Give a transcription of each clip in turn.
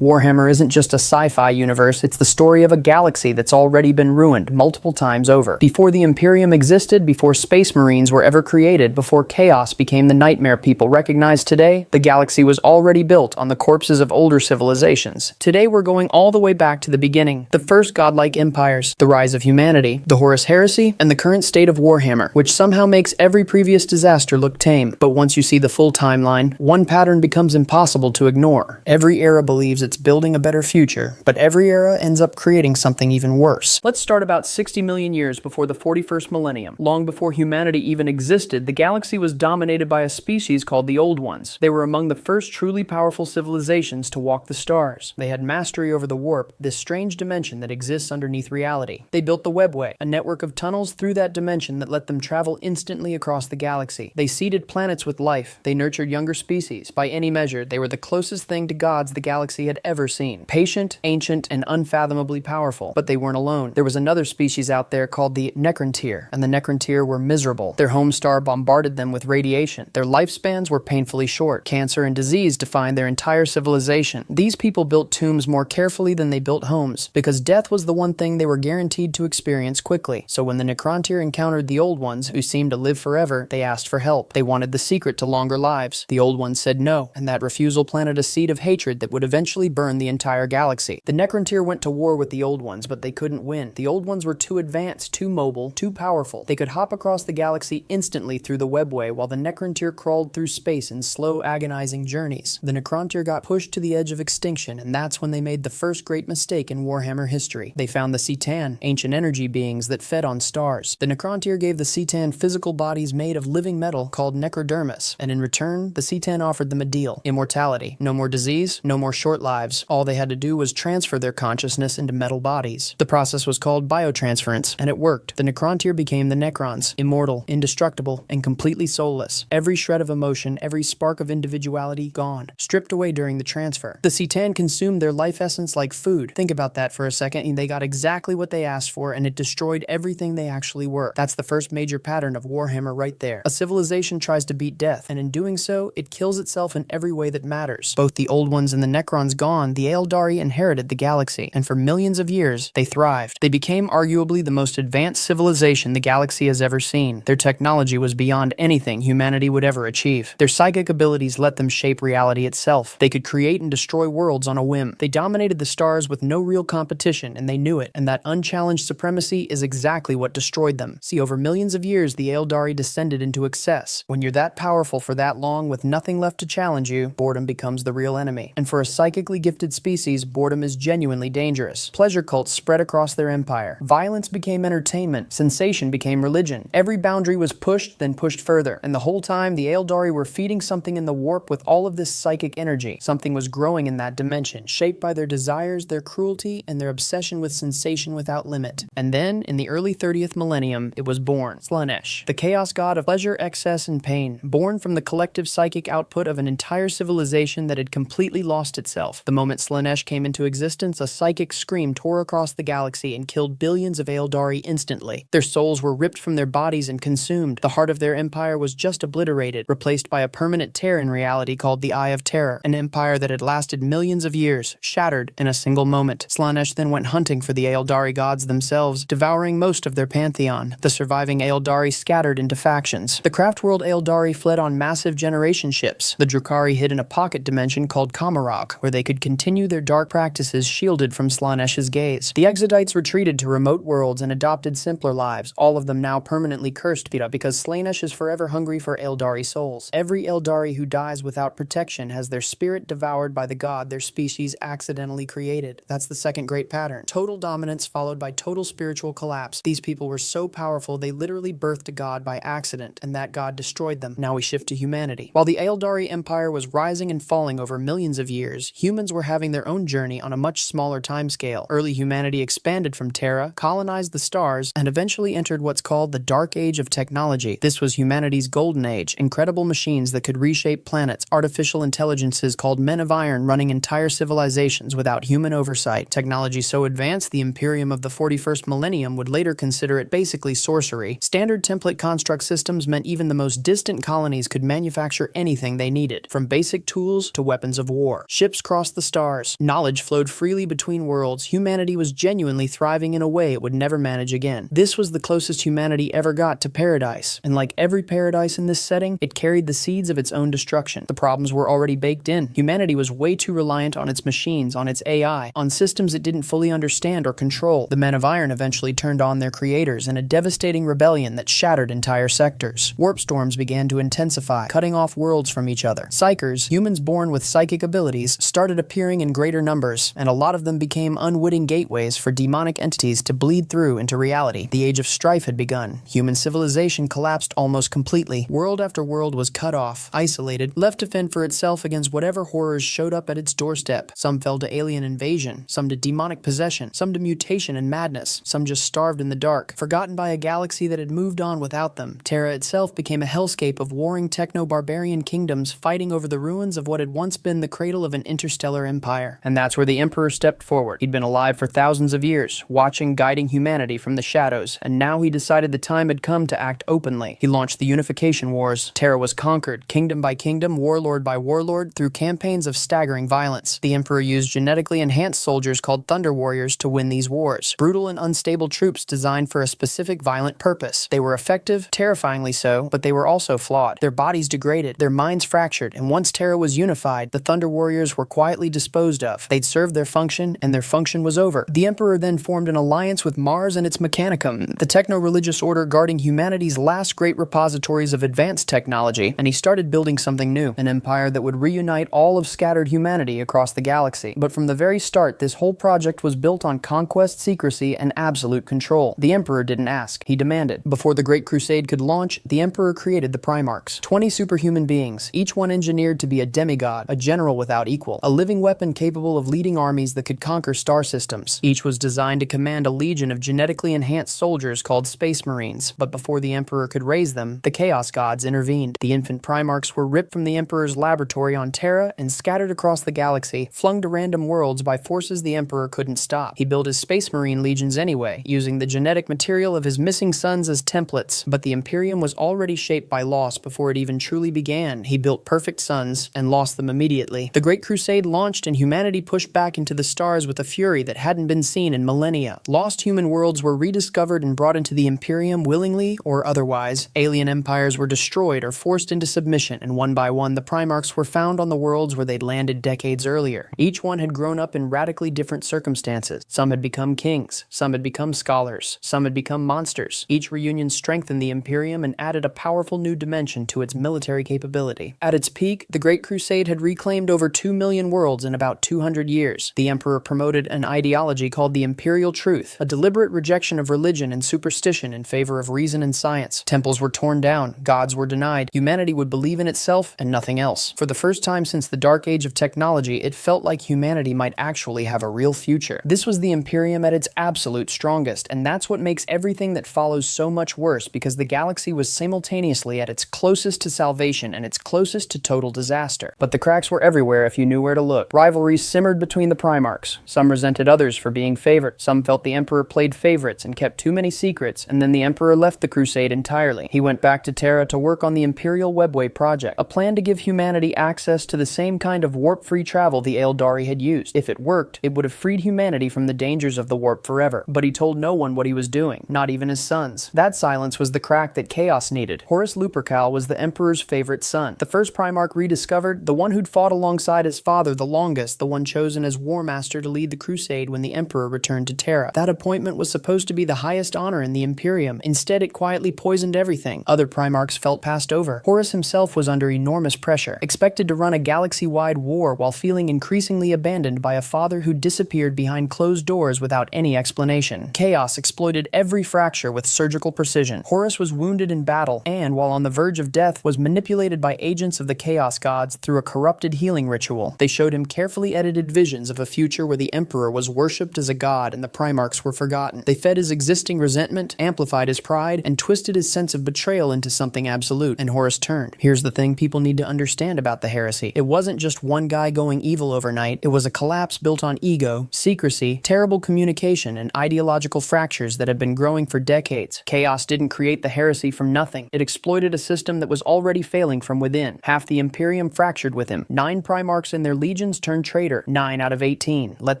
Warhammer isn't just a sci-fi universe, it's the story of a galaxy that's already been ruined multiple times over. Before the Imperium existed, before Space Marines were ever created, before Chaos became the nightmare people recognize today, the galaxy was already built on the corpses of older civilizations. Today we're going all the way back to the beginning, the first godlike empires, the rise of humanity, the Horus Heresy, and the current state of Warhammer, which somehow makes every previous disaster look tame. But once you see the full timeline, one pattern becomes impossible to ignore. Every era believes it's building a better future, but every era ends up creating something even worse. Let's start about 60 million years before the 41st millennium. Long before humanity even existed, the galaxy was dominated by a species called the Old Ones. They were among the first truly powerful civilizations to walk the stars. They had mastery over the warp, this strange dimension that exists underneath reality. They built the Webway, a network of tunnels through that dimension that let them travel instantly across the galaxy. They seeded planets with life. They nurtured younger species. By any measure, they were the closest thing to gods the galaxy had ever seen. Patient, ancient, and unfathomably powerful. But they weren't alone. There was another species out there called the Necrontyr, and the Necrontyr were miserable. Their home star bombarded them with radiation. Their lifespans were painfully short. Cancer and disease defined their entire civilization. These people built tombs more carefully than they built homes, because death was the one thing they were guaranteed to experience quickly. So when the Necrontyr encountered the Old Ones, who seemed to live forever, they asked for help. They wanted the secret to longer lives. The Old Ones said no, and that refusal planted a seed of hatred that would eventually burn the entire galaxy. The Necrontyr went to war with the Old Ones, but they couldn't win. The Old Ones were too advanced, too mobile, too powerful. They could hop across the galaxy instantly through the Webway, while the Necrontyr crawled through space in slow, agonizing journeys. The Necrontyr got pushed to the edge of extinction, and that's when they made the first great mistake in Warhammer history. They found the C'tan, ancient energy beings that fed on stars. The Necrontyr gave the C'tan physical bodies made of living metal called necrodermis, and in return, the C'tan offered them a deal: immortality. No more disease, no more short lives. All they had to do was transfer their consciousness into metal bodies. The process was called biotransference, and it worked. The Necrontyr became the Necrons, immortal, indestructible, and completely soulless. Every shred of emotion, every spark of individuality, gone, stripped away during the transfer. The C'tan consumed their life essence like food. Think about that for a second, and they got exactly what they asked for, and it destroyed everything they actually were. That's the first major pattern of Warhammer right there. A civilization tries to beat death, and in doing so, it kills itself in every way that matters. Both the Old Ones and the Necrons gone, the Eldari inherited the galaxy, and for millions of years, they thrived. They became arguably the most advanced civilization the galaxy has ever seen. Their technology was beyond anything humanity would ever achieve. Their psychic abilities let them shape reality itself. They could create and destroy worlds on a whim. They dominated the stars with no real competition, and they knew it, and that unchallenged supremacy is exactly what destroyed them. See, over millions of years, the Eldari descended into excess. When you're that powerful for that long with nothing left to challenge you, boredom becomes the real enemy. And for a psychically gifted species, boredom is genuinely dangerous. Pleasure cults spread across their empire. Violence became entertainment. Sensation became religion. Every boundary was pushed, then pushed further. And the whole time, the Eldari were feeding something in the warp with all of this psychic energy. Something was growing in that dimension, shaped by their desires, their cruelty, and their obsession with sensation without limit. And then, in the early 30th millennium, it was born. Slaanesh, the chaos god of pleasure, excess, and pain. Born from the collective psychic output of an entire civilization that had completely lost itself. The moment Slaanesh came into existence, a psychic scream tore across the galaxy and killed billions of Eldari instantly. Their souls were ripped from their bodies and consumed. The heart of their empire was just obliterated, replaced by a permanent tear in reality called the Eye of Terror, an empire that had lasted millions of years, shattered in a single moment. Slaanesh then went hunting for the Eldari gods themselves, devouring most of their pantheon. The surviving Eldari scattered into factions. The Craftworld Eldari fled on massive generation ships. The Drukhari hid in a pocket dimension called Kamarok, where they could continue their dark practices shielded from Slaanesh's gaze. The Exodites retreated to remote worlds and adopted simpler lives, all of them now permanently cursed because Slaanesh is forever hungry for Eldari souls. Every Eldari who dies without protection has their spirit devoured by the god their species accidentally created. That's the second great pattern. Total dominance followed by total spiritual collapse. These people were so powerful they literally birthed a god by accident, and that god destroyed them. Now we shift to humanity. While the Eldari Empire was rising and falling over millions of years, humans were having their own journey on a much smaller timescale. Early humanity expanded from Terra, colonized the stars, and eventually entered what's called the Dark Age of Technology. This was humanity's golden age, incredible machines that could reshape planets, artificial intelligences called men of iron running entire civilizations without human oversight. Technology so advanced, the Imperium of the 41st millennium would later consider it basically sorcery. Standard template construct systems meant even the most distant colonies could manufacture anything they needed, from basic tools to weapons of war. Ships crossed across the stars. Knowledge flowed freely between worlds. Humanity was genuinely thriving in a way it would never manage again. This was the closest humanity ever got to paradise, and like every paradise in this setting, it carried the seeds of its own destruction. The problems were already baked in. Humanity was way too reliant on its machines, on its AI, on systems it didn't fully understand or control. The Men of Iron eventually turned on their creators in a devastating rebellion that shattered entire sectors. Warp storms began to intensify, cutting off worlds from each other. Psychers, humans born with psychic abilities, started appearing in greater numbers, and a lot of them became unwitting gateways for demonic entities to bleed through into reality. The Age of Strife had begun. Human civilization collapsed almost completely. World after world was cut off, isolated, left to fend for itself against whatever horrors showed up at its doorstep. Some fell to alien invasion, some to demonic possession, some to mutation and madness, some just starved in the dark, forgotten by a galaxy that had moved on without them. Terra itself became a hellscape of warring techno-barbarian kingdoms fighting over the ruins of what had once been the cradle of an interstellar empire. And that's where the Emperor stepped forward. He'd been alive for thousands of years, watching, guiding humanity from the shadows, and now he decided the time had come to act openly. He launched the Unification Wars. Terra was conquered, kingdom by kingdom, warlord by warlord, through campaigns of staggering violence. The Emperor used genetically enhanced soldiers called Thunder Warriors to win these wars. Brutal and unstable troops designed for a specific violent purpose. They were effective, terrifyingly so, but they were also flawed. Their bodies degraded, their minds fractured, and once Terra was unified, the Thunder Warriors were quietly disposed of. They'd served their function, and their function was over. The Emperor then formed an alliance with Mars and its Mechanicum, the techno-religious order guarding humanity's last great repositories of advanced technology, and he started building something new, an empire that would reunite all of scattered humanity across the galaxy. But from the very start, this whole project was built on conquest, secrecy, and absolute control. The Emperor didn't ask, he demanded. Before the Great Crusade could launch, the Emperor created the Primarchs, 20 superhuman beings, each one engineered to be a demigod, a general without equal, a living weapon capable of leading armies that could conquer star systems. Each was designed to command a legion of genetically enhanced soldiers called Space Marines, but before the Emperor could raise them, the Chaos Gods intervened. The infant Primarchs were ripped from the Emperor's laboratory on Terra and scattered across the galaxy, flung to random worlds by forces the Emperor couldn't stop. He built his Space Marine legions anyway, using the genetic material of his missing sons as templates, but the Imperium was already shaped by loss before it even truly began. He built perfect sons and lost them immediately. The Great Crusade launched and humanity pushed back into the stars with a fury that hadn't been seen in millennia. Lost human worlds were rediscovered and brought into the Imperium willingly or otherwise. Alien empires were destroyed or forced into submission, and one by one the Primarchs were found on the worlds where they'd landed decades earlier. Each one had grown up in radically different circumstances. Some had become kings, some had become scholars, some had become monsters. Each reunion strengthened the Imperium and added a powerful new dimension to its military capability. At its peak, the Great Crusade had reclaimed over 2 million worlds in about 200 years. The Emperor promoted an ideology called the Imperial Truth, a deliberate rejection of religion and superstition in favor of reason and science. Temples were torn down, gods were denied, humanity would believe in itself and nothing else. For the first time since the Dark Age of technology, it felt like humanity might actually have a real future. This was the Imperium at its absolute strongest, and that's what makes everything that follows so much worse, because the galaxy was simultaneously at its closest to salvation and its closest to total disaster. But the cracks were everywhere if you knew where to look. Rivalries simmered between the Primarchs. Some resented others for being favored. Some felt the Emperor played favorites and kept too many secrets, and then the Emperor left the Crusade entirely. He went back to Terra to work on the Imperial Webway project, a plan to give humanity access to the same kind of warp-free travel the Eldari had used. If it worked, it would have freed humanity from the dangers of the warp forever. But he told no one what he was doing, not even his sons. That silence was the crack that Chaos needed. Horus Lupercal was the Emperor's favorite son. The first Primarch rediscovered, the one who'd fought alongside his father the longest, the one chosen as War Master to lead the Crusade when the Emperor returned to Terra. That appointment was supposed to be the highest honor in the Imperium. Instead, it quietly poisoned everything. Other Primarchs felt passed over. Horus himself was under enormous pressure, expected to run a galaxy-wide war while feeling increasingly abandoned by a father who disappeared behind closed doors without any explanation. Chaos exploited every fracture with surgical precision. Horus was wounded in battle, and while on the verge of death, was manipulated by agents of the Chaos Gods through a corrupted healing ritual. They showed him carefully edited visions of a future where the Emperor was worshipped as a god and the Primarchs were forgotten. They fed his existing resentment, amplified his pride, and twisted his sense of betrayal into something absolute, and Horus turned. Here's the thing people need to understand about the heresy. It wasn't just one guy going evil overnight, it was a collapse built on ego, secrecy, terrible communication, and ideological fractures that have been growing for decades. Chaos didn't create the heresy from nothing. It exploited a system that was already failing from within. Half the Imperium fractured with him. 9 Primarchs and their legions legions turned traitor, 9 out of 18. Let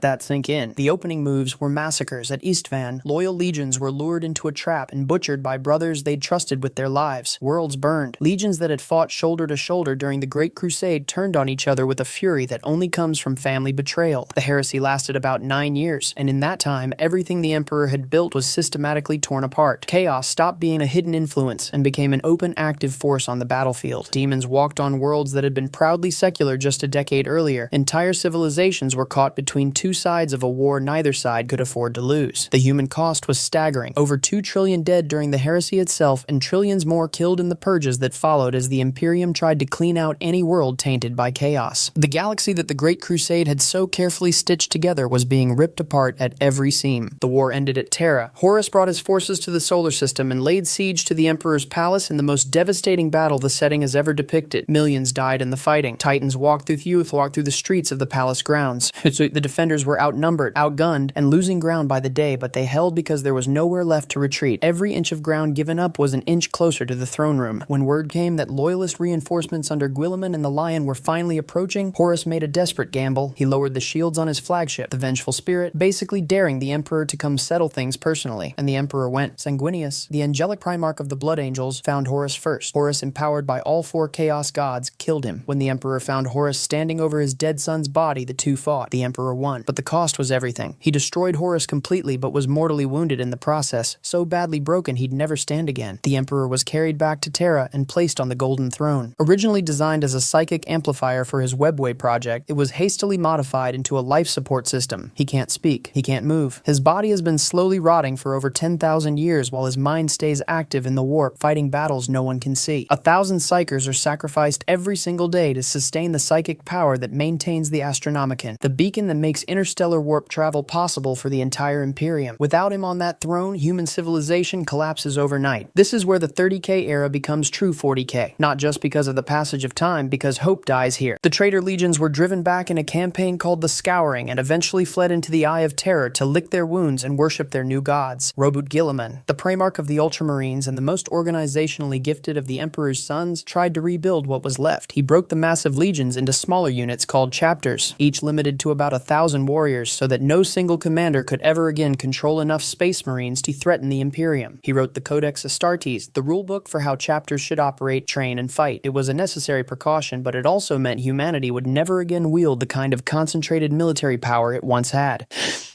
that sink in. The opening moves were massacres at Istvan. Loyal legions were lured into a trap and butchered by brothers they'd trusted with their lives. Worlds burned. Legions that had fought shoulder to shoulder during the Great Crusade turned on each other with a fury that only comes from family betrayal. The heresy lasted about 9 years, and in that time, everything the Emperor had built was systematically torn apart. Chaos stopped being a hidden influence and became an open, active force on the battlefield. Demons walked on worlds that had been proudly secular just a decade earlier. Entire civilizations were caught between two sides of a war neither side could afford to lose. The human cost was staggering. Over 2 trillion dead during the heresy itself, and trillions more killed in the purges that followed as the Imperium tried to clean out any world tainted by chaos. The galaxy that the Great Crusade had so carefully stitched together was being ripped apart at every seam. The war ended at Terra. Horus brought his forces to the solar system and laid siege to the Emperor's palace in the most devastating battle the setting has ever depicted. Millions died in the fighting. Titans walked through the streets of the palace grounds. So the defenders were outnumbered, outgunned, and losing ground by the day, but they held because there was nowhere left to retreat. Every inch of ground given up was an inch closer to the throne room. When word came that loyalist reinforcements under Guilliman and the Lion were finally approaching, Horus made a desperate gamble. He lowered the shields on his flagship, the Vengeful Spirit, basically daring the Emperor to come settle things personally. And the Emperor went. Sanguinius, the angelic primarch of the Blood Angels, found Horus first. Horus, empowered by all 4 Chaos gods, killed him. When the Emperor found Horus standing over his dead son's body, the two fought. The Emperor won, but the cost was everything. He destroyed Horus completely, but was mortally wounded in the process, so badly broken he'd never stand again. The Emperor was carried back to Terra and placed on the Golden Throne. Originally designed as a psychic amplifier for his Webway project, it was hastily modified into a life support system. He can't speak. He can't move. His body has been slowly rotting for over 10,000 years while his mind stays active in the warp, fighting battles no one can see. 1,000 psychers are sacrificed every single day to sustain the psychic power that maintains the Astronomicon, the beacon that makes interstellar warp travel possible for the entire Imperium. Without him on that throne, human civilization collapses overnight. This is where the 30K era becomes true 40K, not just because of the passage of time, because hope dies here. The traitor legions were driven back in a campaign called the Scouring and eventually fled into the Eye of Terror to lick their wounds and worship their new gods. Robert Guilliman, the Primarch of the Ultramarines and the most organizationally gifted of the Emperor's sons, tried to rebuild what was left. He broke the massive legions into smaller units called chapters, each limited to about 1,000 warriors so that no single commander could ever again control enough space marines to threaten the Imperium. He wrote the Codex Astartes, the rulebook for how chapters should operate, train, and fight. It was a necessary precaution, but it also meant humanity would never again wield the kind of concentrated military power it once had.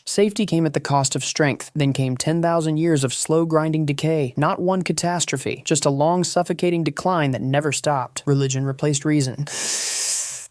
Safety came at the cost of strength. Then came 10,000 years of slow grinding decay. Not one catastrophe, just a long suffocating decline that never stopped. Religion replaced reason.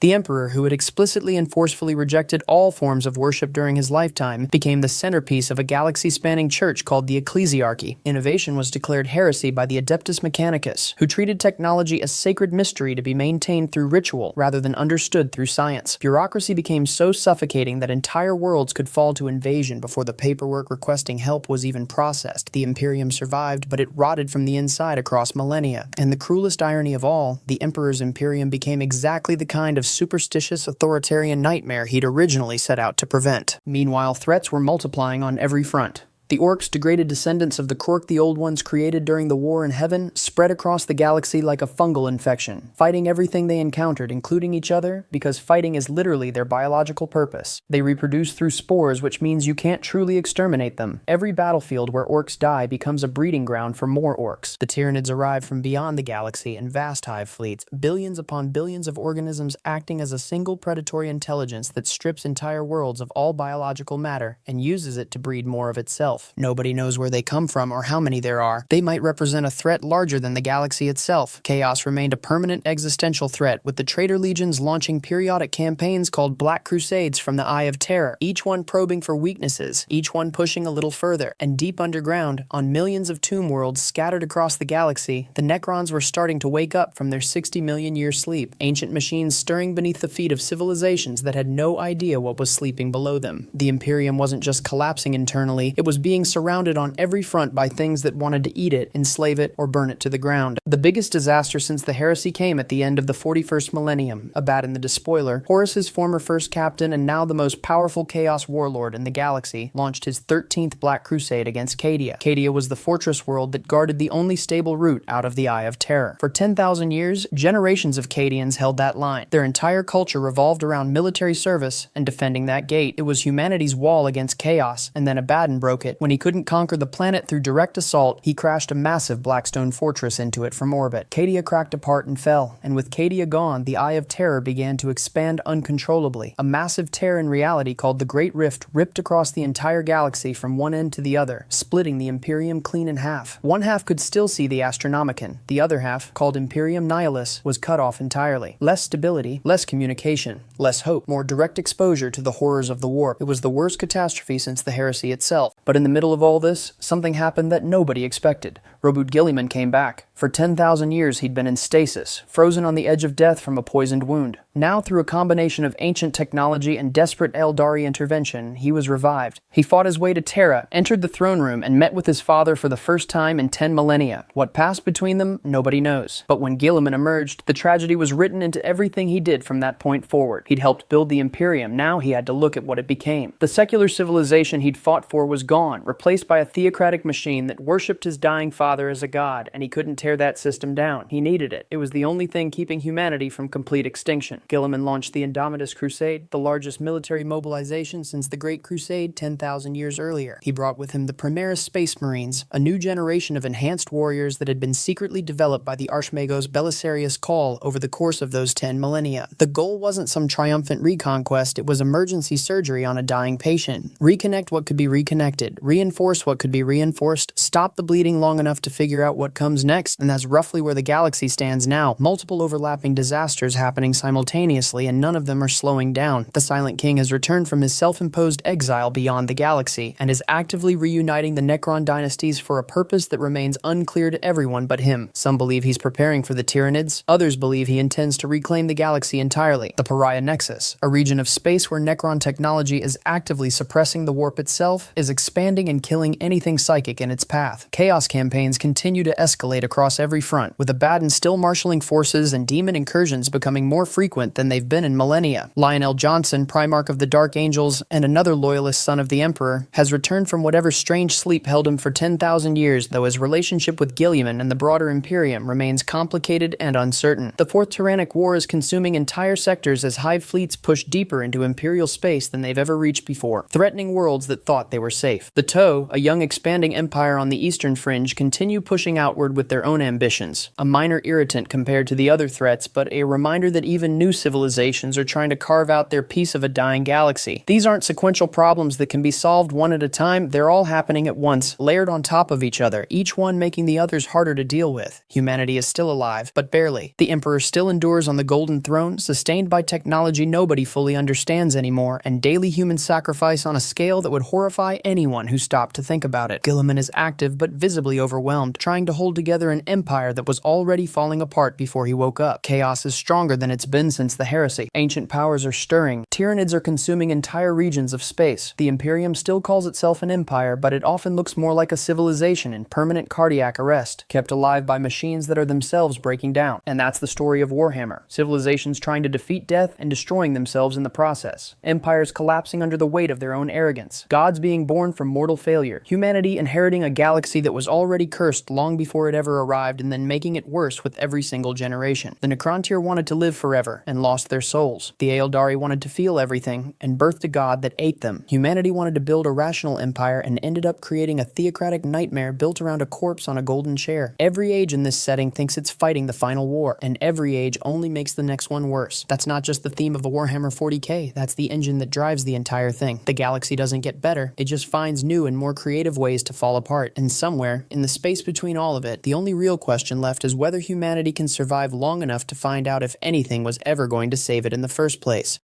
The Emperor, who had explicitly and forcefully rejected all forms of worship during his lifetime, became the centerpiece of a galaxy-spanning church called the Ecclesiarchy. Innovation was declared heresy by the Adeptus Mechanicus, who treated technology as sacred mystery to be maintained through ritual rather than understood through science. Bureaucracy became so suffocating that entire worlds could fall to invasion before the paperwork requesting help was even processed. The Imperium survived, but it rotted from the inside across millennia. And the cruelest irony of all, the Emperor's Imperium became exactly the kind of superstitious authoritarian nightmare he'd originally set out to prevent. Meanwhile, threats were multiplying on every front. The orcs, degraded descendants of the Krork the Old Ones created during the War in Heaven, spread across the galaxy like a fungal infection, fighting everything they encountered, including each other, because fighting is literally their biological purpose. They reproduce through spores, which means you can't truly exterminate them. Every battlefield where orcs die becomes a breeding ground for more orcs. The Tyranids arrive from beyond the galaxy in vast hive fleets, billions upon billions of organisms acting as a single predatory intelligence that strips entire worlds of all biological matter and uses it to breed more of itself. Nobody knows where they come from or how many there are. They might represent a threat larger than the galaxy itself. Chaos remained a permanent existential threat, with the traitor legions launching periodic campaigns called Black Crusades from the Eye of Terror, each one probing for weaknesses, each one pushing a little further. And deep underground, on millions of tomb worlds scattered across the galaxy, the Necrons were starting to wake up from their 60 million year sleep, ancient machines stirring beneath the feet of civilizations that had no idea what was sleeping below them. The Imperium wasn't just collapsing internally, it was being being surrounded on every front by things that wanted to eat it, enslave it, or burn it to the ground. The biggest disaster since the heresy came at the end of the 41st millennium. Abaddon the Despoiler, Horus's former first captain and now the most powerful Chaos warlord in the galaxy, launched his 13th Black Crusade against Cadia. Cadia was the fortress world that guarded the only stable route out of the Eye of Terror. For 10,000 years, generations of Cadians held that line. Their entire culture revolved around military service and defending that gate. It was humanity's wall against chaos, and then Abaddon broke it. When he couldn't conquer the planet through direct assault, he crashed a massive Blackstone fortress into it from orbit. Cadia cracked apart and fell, and with Cadia gone, the Eye of Terror began to expand uncontrollably. A massive tear in reality called the Great Rift ripped across the entire galaxy from one end to the other, splitting the Imperium clean in half. One half could still see the Astronomicon. The other half, called Imperium Nihilus, was cut off entirely. Less stability, less communication, less hope, more direct exposure to the horrors of the warp. It was the worst catastrophe since the heresy itself. But in the middle of all this, something happened that nobody expected. Roboute Guilliman came back. For 10,000 years he'd been in stasis, frozen on the edge of death from a poisoned wound. Now, through a combination of ancient technology and desperate Eldari intervention, he was revived. He fought his way to Terra, entered the throne room, and met with his father for the first time in 10 millennia. What passed between them, nobody knows. But when Guilliman emerged, the tragedy was written into everything he did from that point forward. He'd helped build the Imperium, now he had to look at what it became. The secular civilization he'd fought for was gone, replaced by a theocratic machine that worshipped his dying father as a god, and he couldn't tear that system down. He needed it. It was the only thing keeping humanity from complete extinction. Guilliman launched the Indomitus Crusade, the largest military mobilization since the Great Crusade 10,000 years earlier. He brought with him the Primaris Space Marines, a new generation of enhanced warriors that had been secretly developed by the Archmagos Belisarius Call over the course of those 10 millennia. The goal wasn't some triumphant reconquest, it was emergency surgery on a dying patient. Reconnect what could be reconnected, reinforce what could be reinforced, stop the bleeding long enough to figure out what comes next, and that's roughly where the galaxy stands now. Multiple overlapping disasters happening simultaneously, and none of them are slowing down. The Silent King has returned from his self-imposed exile beyond the galaxy, and is actively reuniting the Necron dynasties for a purpose that remains unclear to everyone but him. Some believe he's preparing for the Tyranids, others believe he intends to reclaim the galaxy entirely. The Pariah Nexus, a region of space where Necron technology is actively suppressing the warp itself, is expanding and killing anything psychic in its path. Chaos campaigns continue to escalate across every front, with Abaddon still marshalling forces and demon incursions becoming more frequent than they've been in millennia. Lionel Johnson, Primarch of the Dark Angels and another loyalist son of the Emperor, has returned from whatever strange sleep held him for 10,000 years, though his relationship with Guilliman and the broader Imperium remains complicated and uncertain. The Fourth Tyrannic War is consuming entire sectors as hive fleets push deeper into Imperial space than they've ever reached before, threatening worlds that thought they were safe. The Toe, a young expanding empire on the eastern fringe, continue pushing outward with their own ambitions. A minor irritant compared to the other threats, but a reminder that even new civilizations are trying to carve out their piece of a dying galaxy. These aren't sequential problems that can be solved one at a time, they're all happening at once, layered on top of each other, each one making the others harder to deal with. Humanity is still alive, but barely. The Emperor still endures on the Golden Throne, sustained by technology nobody fully understands anymore, and daily human sacrifice on a scale that would horrify anyone who stopped to think about it. Guilliman is active but visibly overwhelmed, trying to hold together an empire that was already falling apart before he woke up. Chaos is stronger than it's been since the heresy. Ancient powers are stirring. Tyranids are consuming entire regions of space. The Imperium still calls itself an empire, but it often looks more like a civilization in permanent cardiac arrest, kept alive by machines that are themselves breaking down. And that's the story of Warhammer. Civilizations trying to defeat death and destroying themselves in the process. Empires collapsing under the weight of their own arrogance. Gods being born from mortal failure. Humanity inheriting a galaxy that was already cursed long before it ever arrived, and then making it worse with every single generation. The Necrontyr wanted to live forever, and lost their souls. The Eldari wanted to feel everything, and birthed a god that ate them. Humanity wanted to build a rational empire, and ended up creating a theocratic nightmare built around a corpse on a golden chair. Every age in this setting thinks it's fighting the final war, and every age only makes the next one worse. That's not just the theme of the Warhammer 40k, that's the engine that drives the entire thing. The galaxy doesn't get better, it just finds new and more creative ways to fall apart, and somewhere, in the space between all of it, the only real question left is whether humanity can survive long enough to find out if anything was ever going to save it in the first place.